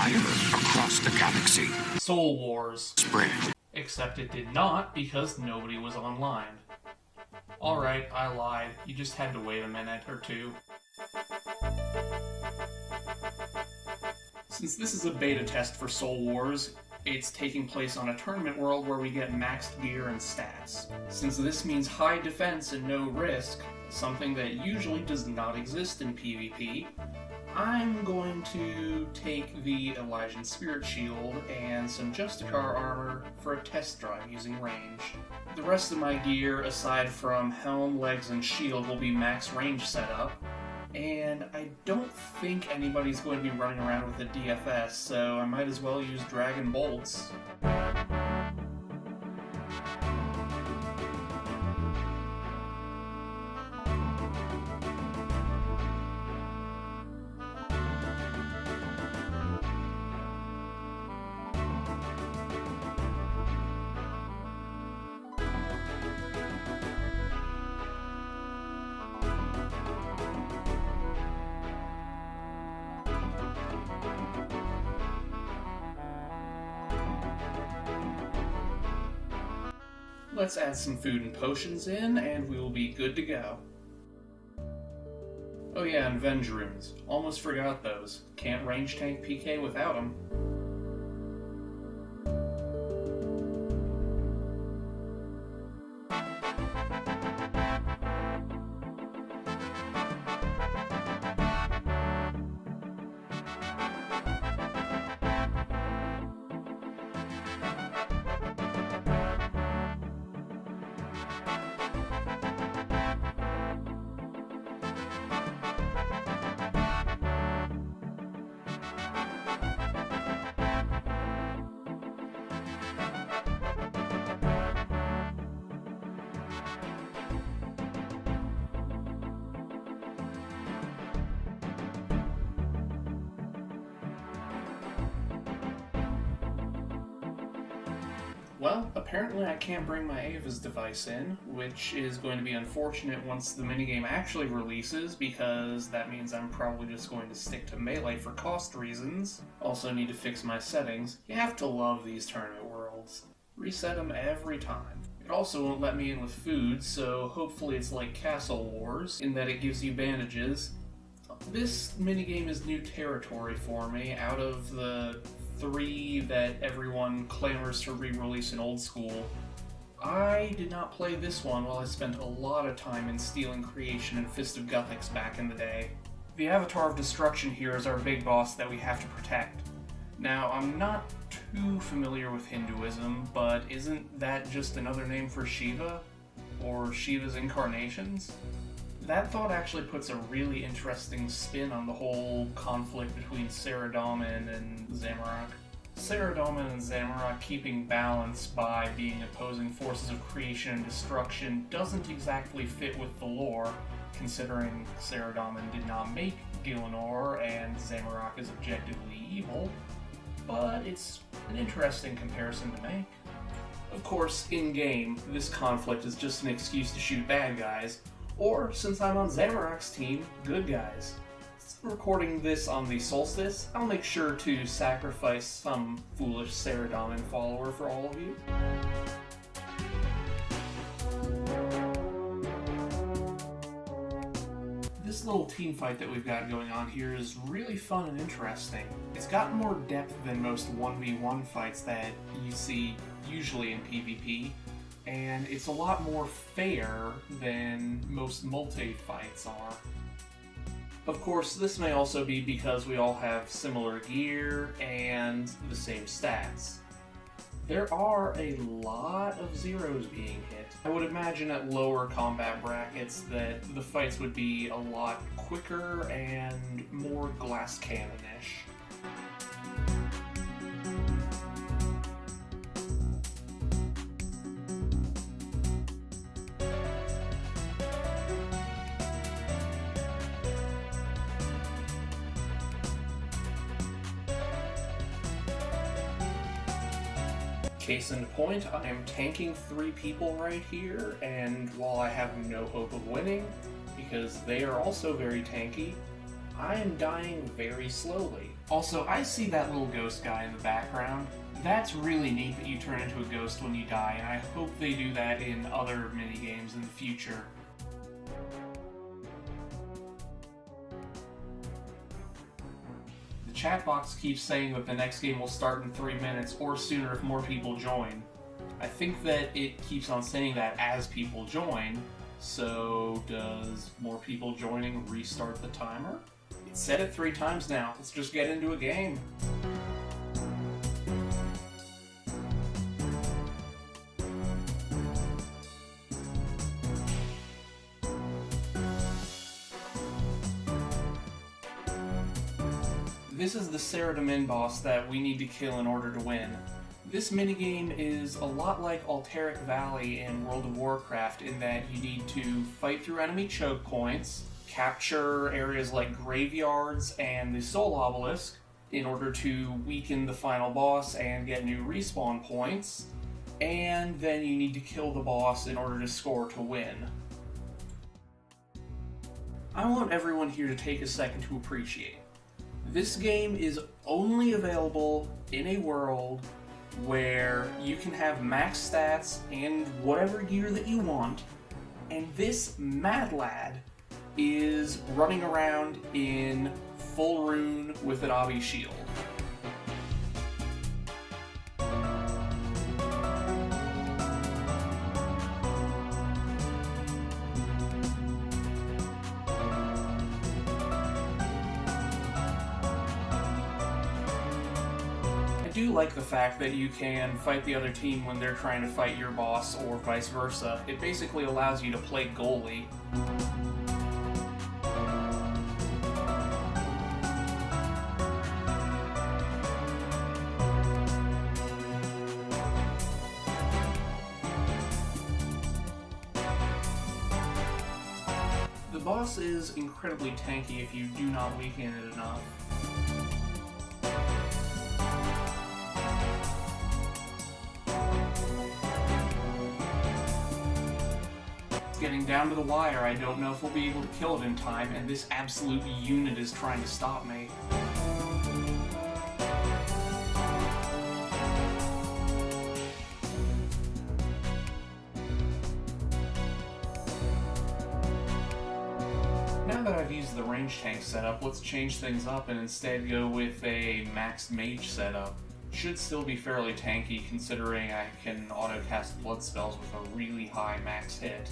fire across the galaxy. Soul Wars. Spread. Except it did not because nobody was online. Alright, I lied. You just had to wait a minute or two. Since this is a beta test for Soul Wars, it's taking place on a tournament world where we get maxed gear and stats. Since this means high defense and no risk, something that usually does not exist in PvP, I'm going to take the Elysian Spirit Shield and some Justicar armor for a test drive using range. The rest of my gear, aside from helm, legs, and shield, will be max range setup, and I don't think anybody's going to be running around with a DFS, so I might as well use Dragon Bolts. Let's add some food and potions in, and we will be good to go. Oh yeah, and Venge runes. Almost forgot those. Can't range tank PK without them. Well, apparently I can't bring my Ava's device in, which is going to be unfortunate once the minigame actually releases, because that means I'm probably just going to stick to melee for cost reasons. Also need to fix my settings. You have to love these tournament worlds. Reset them every time. It also won't let me in with food, so hopefully it's like Castle Wars, in that it gives you bandages. This minigame is new territory for me. Out of the 3 that everyone clamors to re-release in old school, I did not play this one while I spent a lot of time in Stealing Creation and Fist of Guthix back in the day. The Avatar of Destruction here is our big boss that we have to protect. Now, I'm not too familiar with Hinduism, but isn't that just another name for Shiva? Or Shiva's incarnations? That thought actually puts a really interesting spin on the whole conflict between Saradomin and Zamorak. Saradomin and Zamorak keeping balance by being opposing forces of creation and destruction doesn't exactly fit with the lore, considering Saradomin did not make Gielinor and Zamorak is objectively evil, but it's an interesting comparison to make. Of course, in-game, this conflict is just an excuse to shoot bad guys, or, since I'm on Zamorak's team, good guys. Recording this on the solstice, I'll make sure to sacrifice some foolish Saradomin follower for all of you. This little team fight that we've got going on here is really fun and interesting. It's got more depth than most 1v1 fights that you see usually in PvP, and it's a lot more fair than most multi-fights are. Of course, this may also be because we all have similar gear and the same stats. There are a lot of zeros being hit. I would imagine at lower combat brackets that the fights would be a lot quicker and more glass cannon-ish. Case in point, I am tanking 3 people right here, and while I have no hope of winning, because they are also very tanky, I am dying very slowly. Also, I see that little ghost guy in the background. That's really neat that you turn into a ghost when you die, and I hope they do that in other minigames in the future. The chat box keeps saying that the next game will start in 3 minutes or sooner if more people join. I think that it keeps on saying that as people join, so does more people joining restart the timer? It's said it 3 times now, let's just get into a game. This is the Saradomin boss that we need to kill in order to win. This minigame is a lot like Alteric Valley in World of Warcraft in that you need to fight through enemy choke points, capture areas like graveyards and the Soul Obelisk in order to weaken the final boss and get new respawn points, and then you need to kill the boss in order to score to win. I want everyone here to take a second to appreciate. This game is only available in a world where you can have max stats and whatever gear that you want, and this mad lad is running around in full rune with an obby shield. I do like the fact that you can fight the other team when they're trying to fight your boss, or vice versa. It basically allows you to play goalie. The boss is incredibly tanky if you do not weaken it enough. Getting down to the wire, I don't know if we'll be able to kill it in time, and this absolute unit is trying to stop me. Now that I've used the range tank setup, let's change things up and instead go with a maxed mage setup. Should still be fairly tanky considering I can auto-cast blood spells with a really high max hit.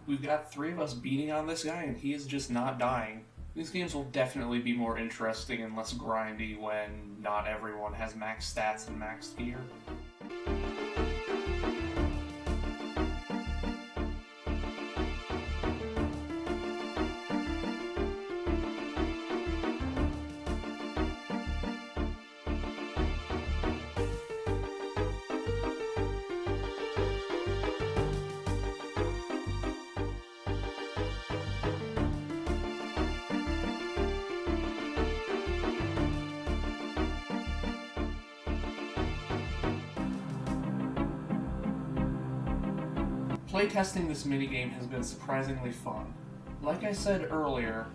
We've got 3 of us beating on this guy and he is just not dying. These games will definitely be more interesting and less grindy when not everyone has max stats and max gear. Playtesting this minigame has been surprisingly fun. Like I said earlier,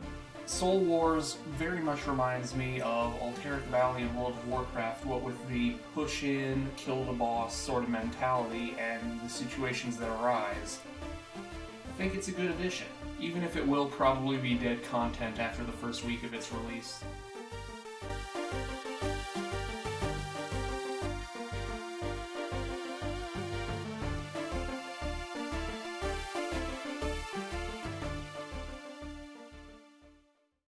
Soul Wars very much reminds me of Alteric Valley in World of Warcraft, what with the push-in, kill-the-boss sort of mentality and the situations that arise. I think it's a good addition, even if it will probably be dead content after the first week of its release.